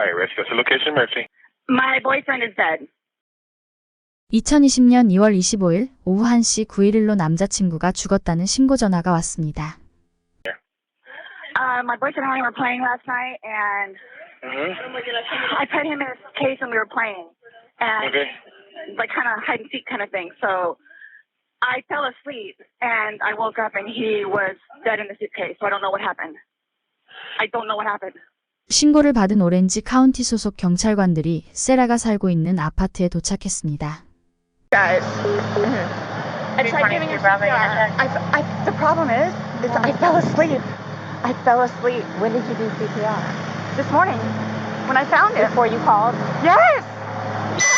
high risk. What's the location, Mercy? My boyfriend is dead. 2020년 2월 25일 오후 1시 911로 남자친구가 죽었다는 신고 전화가 왔습니다. My boyfriend and I were playing last night, and I put him in his case and we were playing, and like kind of hide and seek kind of thing. So I fell asleep and I woke up and he was dead in the suitcase. So I don't know what happened. I don't know what happened. 신고를 받은 오렌지 카운티 소속 경찰관들이 세라가 살고 있는 아파트에 도착했습니다. Guys, I tried giving him CPR. The problem is I fell asleep. I fell asleep. When did you do CPR? This morning when I found him. Before you called? Yes!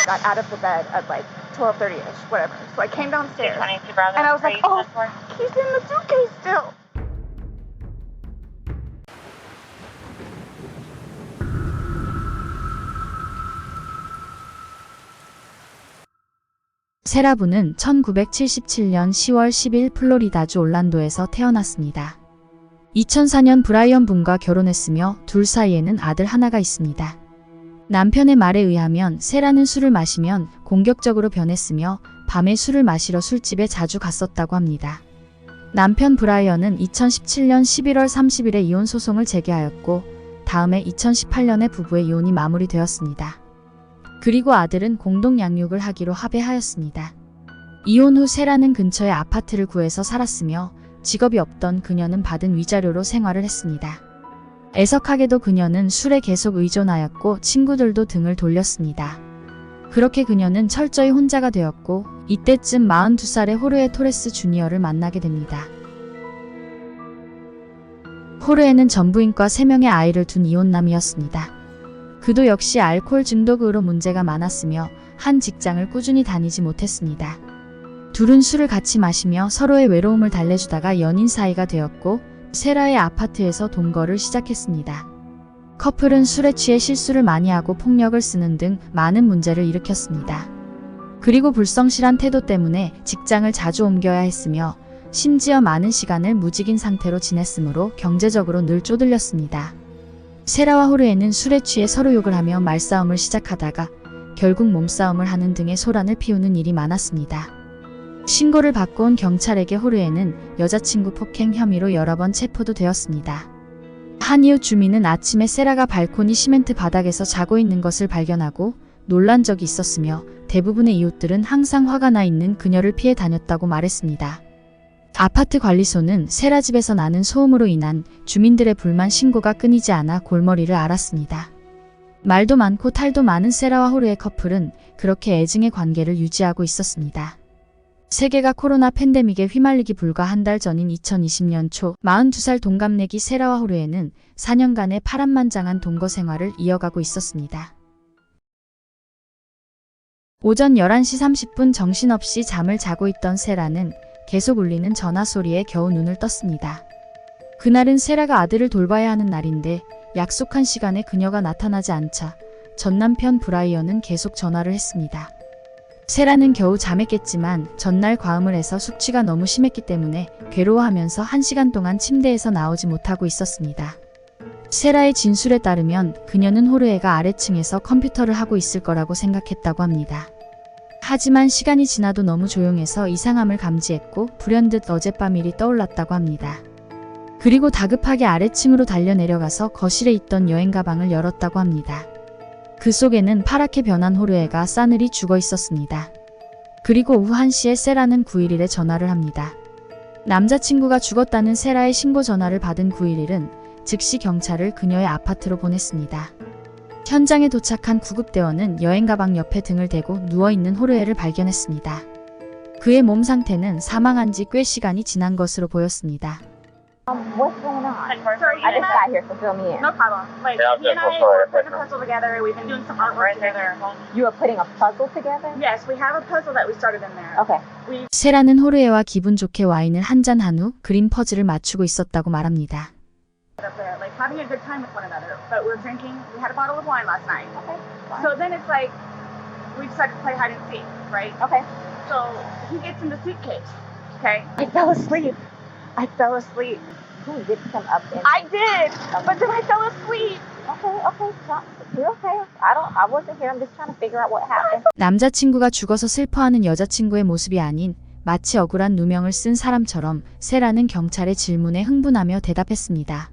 Got out of the bed at like 12:30ish, whatever. So I came downstairs and I was like, oh, he's in the suitcase still. 세라부는 1977년 10월 10일 플로리다주 올란도에서 태어났습니다. 2004년 브라이언 분과 결혼했으며 둘 사이에는 아들 하나가 있습니다. 남편의 말에 의하면 세라는 술을 마시면 공격적으로 변했으며 밤에 술을 마시러 술집에 자주 갔었다고 합니다. 남편 브라이언은 2017년 11월 30일에 이혼 소송을 제기하였고 다음해 2018년에 부부의 이혼이 마무리되었습니다. 그리고 아들은 공동 양육을 하기로 합의하였습니다. 이혼 후 세라는 근처에 아파트를 구해서 살았으며 직업이 없던 그녀는 받은 위자료로 생활을 했습니다. 애석하게도 그녀는 술에 계속 의존하였고 친구들도 등을 돌렸습니다. 그렇게 그녀는 철저히 혼자가 되었고 이때쯤 42살의 호르헤 토레스 주니어를 만나게 됩니다. 호르헤는 전부인과 3명의 아이를 둔 이혼남이었습니다. 그도 역시 알코올 중독으로 문제가 많았으며 한 직장을 꾸준히 다니지 못했습니다. 둘은 술을 같이 마시며 서로의 외로움을 달래주다가 연인 사이가 되었고 세라의 아파트에서 동거를 시작했습니다. 커플은 술에 취해 실수를 많이 하고 폭력을 쓰는 등 많은 문제를 일으켰습니다. 그리고 불성실한 태도 때문에 직장을 자주 옮겨야 했으며 심지어 많은 시간을 무직인 상태로 지냈으므로 경제적으로 늘 쪼들렸습니다. 세라와 호르헤는 술에 취해 서로 욕을 하며 말싸움을 시작하다가 결국 몸싸움을 하는 등의 소란을 피우는 일이 많았습니다. 신고를 받고 온 경찰에게 호르헤는 여자친구 폭행 혐의로 여러 번 체포도 되었습니다. 한 이웃 주민은 아침에 세라가 발코니 시멘트 바닥에서 자고 있는 것을 발견하고 놀란 적이 있었으며 대부분의 이웃들은 항상 화가 나 있는 그녀를 피해 다녔다고 말했습니다. 아파트 관리소는 세라 집에서 나는 소음으로 인한 주민들의 불만 신고가 끊이지 않아 골머리를 앓았습니다. 말도 많고 탈도 많은 세라와 호르헤 커플은 그렇게 애증의 관계를 유지하고 있었습니다. 세계가 코로나 팬데믹에 휘말리기 불과 한 달 전인 2020년 초 42살 동갑내기 세라와 호르헤는 4년간의 파란만장한 동거 생활을 이어가고 있었습니다. 오전 11시 30분 정신없이 잠을 자고 있던 세라는 계속 울리는 전화 소리에 겨우 눈을 떴습니다. 그날은 세라가 아들을 돌봐야 하는 날인데 약속한 시간에 그녀가 나타나지 않자 전 남편 브라이언은 계속 전화를 했습니다. 세라는 겨우 잠에 깼지만 전날 과음을 해서 숙취가 너무 심했기 때문에 괴로워하면서 1시간 동안 침대에서 나오지 못하고 있었습니다. 세라의 진술에 따르면 그녀는 호르헤가 아래층에서 컴퓨터를 하고 있을 거라고 생각했다고 합니다. 하지만 시간이 지나도 너무 조용해서 이상함을 감지했고 불현듯 어젯밤 일이 떠올랐다고 합니다. 그리고 다급하게 아래층으로 달려 내려가서 거실에 있던 여행 가방을 열었다고 합니다. 그 속에는 파랗게 변한 호르헤가 싸늘히 죽어 있었습니다. 그리고 오후 1시에 세라는 911에 전화를 합니다. 남자친구가 죽었다는 세라의 신고 전화를 받은 911은 즉시 경찰을 그녀의 아파트로 보냈습니다. 현장에 도착한 구급대원은 여행 가방 옆에 등을 대고 누워있는 호르헤를 발견했습니다. 그의 몸 상태는 사망한 지 꽤 시간이 지난 것으로 보였습니다. What's going on? Sorry, I just got here, so fill me in. No problem. Like, Yeah, I'm he and so I sorry. were putting a puzzle together. We've been doing some artwork together. You were putting a puzzle together? Yes, we have a puzzle that we started in there. Okay. 세라는 호르헤와 기분 좋게 와인을 한잔 한 후 그림 퍼즐을 맞추고 있었다고 말합니다. Up there, like having a good time with one another. But we were drinking. We had a bottle of wine last night. Okay. Fine. So then it's like we decided to play hide and seek, right? Okay. So he gets in the suitcase. Okay. I fell asleep. Who did come up and... I did, but then I fell asleep. Okay. You okay? I wasn't here. I'm just trying to figure out what happened. 남자친구가 죽어서 슬퍼하는 여자친구의 모습이 아닌 마치 억울한 누명을 쓴 사람처럼 세라는 경찰의 질문에 흥분하며 대답했습니다.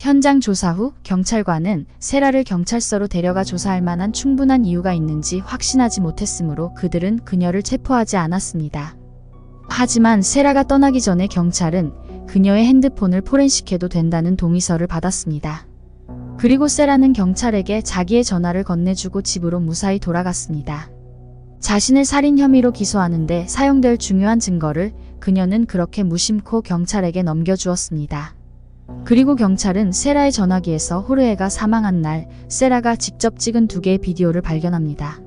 현장 조사 후 경찰관은 세라를 경찰서로 데려가 조사할 만한 충분한 이유가 있는지 확신하지 못했으므로 그들은 그녀를 체포하지 않았습니다. 하지만 세라가 떠나기 전에 경찰은 그녀의 핸드폰을 포렌식해도 된다는 동의서를 받았습니다. 그리고 세라는 경찰에게 자기의 전화를 건네주고 집으로 무사히 돌아갔습니다. 자신을 살인 혐의로 기소하는데 사용될 중요한 증거를 그녀는 그렇게 무심코 경찰에게 넘겨주었습니다. 그리고 경찰은 세라의 전화기에서 호르헤가 사망한 날 세라가 직접 찍은 2개의 비디오를 발견합니다.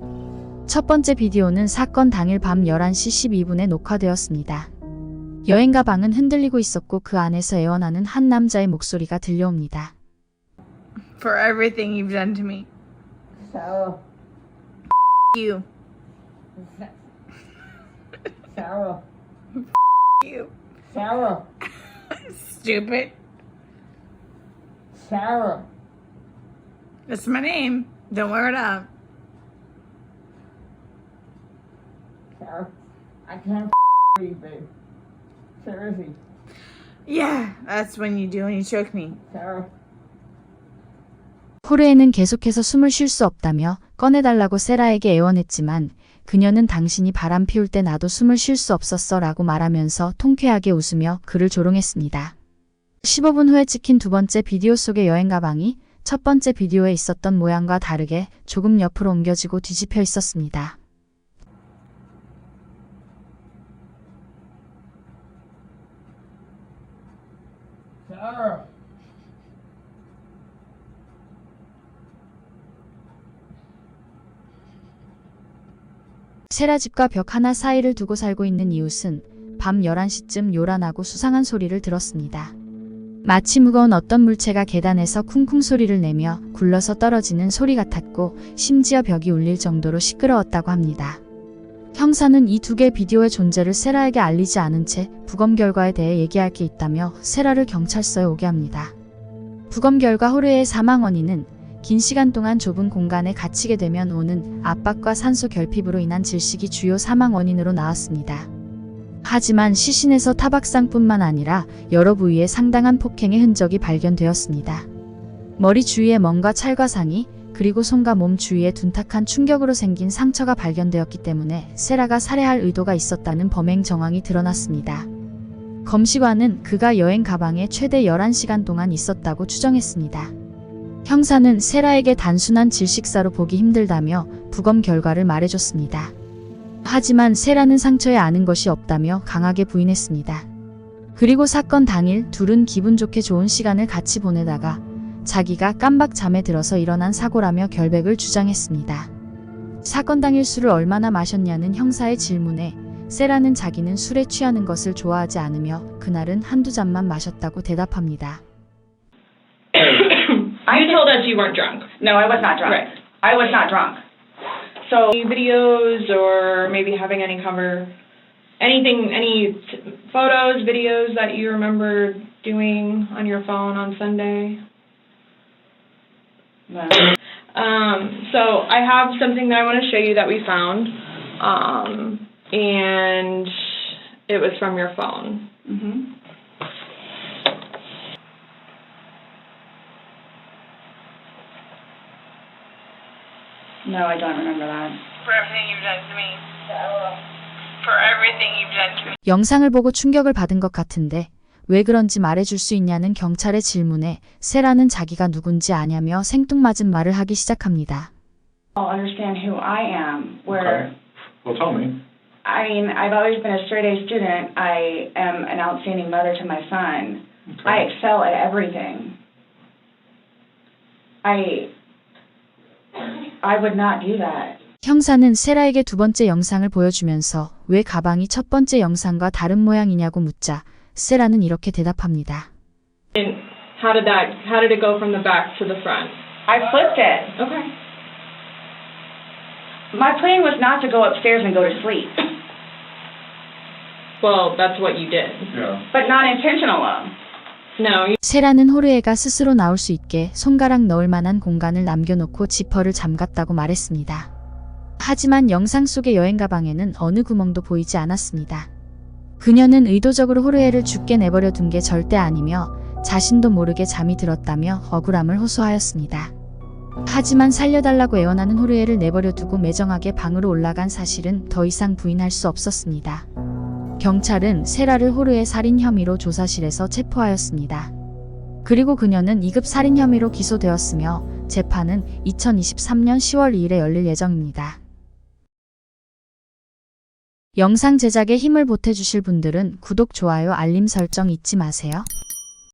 첫 번째 비디오는 사건 당일 밤 11시 12분에 녹화되었습니다. 여행 가방은 흔들리고 있었고 그 안에서 애원하는 한 남자의 목소리가 들려옵니다. For everything you've done to me. Sarah. You. Sarah. You. Sarah. Stupid. Sarah. That's my name. Don't wear it up. Sarah. I can't breathe, babe. Seriously. Yeah, that's when you do when you choke me. Sarah. 호르헤는 계속해서 숨을 쉴 수 없다며 꺼내달라고 세라에게 애원했지만 그녀는 당신이 바람 피울 때 나도 숨을 쉴 수 없었어 라고 말하면서 통쾌하게 웃으며 그를 조롱했습니다. 15분 후에 찍힌 2번째 비디오 속의 여행 가방이 첫 번째 비디오에 있었던 모양과 다르게 조금 옆으로 옮겨지고 뒤집혀 있었습니다. Sarah. 세라 집과 벽 하나 사이를 두고 살고 있는 이웃은 밤 11시쯤 요란하고 수상한 소리를 들었습니다. 마치 무거운 어떤 물체가 계단에서 쿵쿵 소리를 내며 굴러서 떨어지는 소리 같았고 심지어 벽이 울릴 정도로 시끄러웠다고 합니다. 형사는 이 2개의 비디오의 존재를 세라에게 알리지 않은 채 부검 결과에 대해 얘기할 게 있다며 세라를 경찰서에 오게 합니다. 부검 결과 호르헤의 사망 원인은 긴 시간 동안 좁은 공간에 갇히게 되면 오는 압박과 산소 결핍으로 인한 질식이 주요 사망 원인으로 나왔습니다. 하지만 시신에서 타박상뿐만 아니라 여러 부위에 상당한 폭행의 흔적이 발견되었습니다. 머리 주위에 멍과 찰과상이 그리고 손과 몸 주위에 둔탁한 충격으로 생긴 상처가 발견되었기 때문에 세라가 살해할 의도가 있었다는 범행 정황이 드러났습니다. 검시관은 그가 여행 가방에 최대 11시간 동안 있었다고 추정했습니다. 형사는 세라에게 단순한 질식사로 보기 힘들다며 부검 결과를 말해줬습니다. 하지만 세라는 상처에 아는 것이 없다며 강하게 부인했습니다. 그리고 사건 당일 둘은 기분 좋게 좋은 시간을 같이 보내다가 자기가 깜박 잠에 들어서 일어난 사고라며 결백을 주장했습니다. 사건 당일 술을 얼마나 마셨냐는 형사의 질문에 세라는 자기는 술에 취하는 것을 좋아하지 않으며 그날은 한두 잔만 마셨다고 대답합니다. You told us you weren't drunk. No, I was not drunk. Right. I was not drunk. So any videos or maybe having any photos, videos that you remember doing on your phone on Sunday? No. So I have something that I want to show you that we found, and it was from your phone. Mm-hmm. No, I don't remember that. For everything you've done to me. For everything you've done to me. 영상을 보고 충격을 받은 것 같은데 왜 그런지 말해줄 수 있냐는 경찰의 질문에 세라는 자기가 누군지 아냐며 생뚱맞은 말을 하기 시작합니다. I'll understand who I am. Where, Okay. Well, tell me. I mean, I've always been a straight A student. I am an outstanding mother to my son. Okay. I excel at everything. I would not do that. 형사는 세라에게 2번째 영상을 보여주면서 왜 가방이 첫 번째 영상과 다른 모양이냐고 묻자 세라는 이렇게 대답합니다. And how did it go from the back to the front? I flipped it. Okay. My plan was not to go upstairs and go to sleep, Well, that's what you did. Yeah. but not intentional though. No. 세라는 호르에가 스스로 나올 수 있게 손가락 넣을 만한 공간을 남겨놓고 지퍼를 잠갔다고 말했습니다. 하지만 영상 속의 여행 가방에는 어느 구멍도 보이지 않았습니다. 그녀는 의도적으로 호르에를 죽게 내버려 둔 게 절대 아니며 자신도 모르게 잠이 들었다며 억울함을 호소하였습니다. 하지만 살려달라고 애원하는 호르에를 내버려 두고 매정하게 방으로 올라간 사실은 더 이상 부인할 수 없었습니다. 경찰은 세라를 호르의 살인 혐의로 조사실에서 체포하였습니다. 그리고 그녀는 2급 살인 혐의로 기소되었으며 재판은 2023년 10월 2일에 열릴 예정입니다. 영상 제작에 힘을 보태주실 분들은 구독, 좋아요, 알림 설정 잊지 마세요.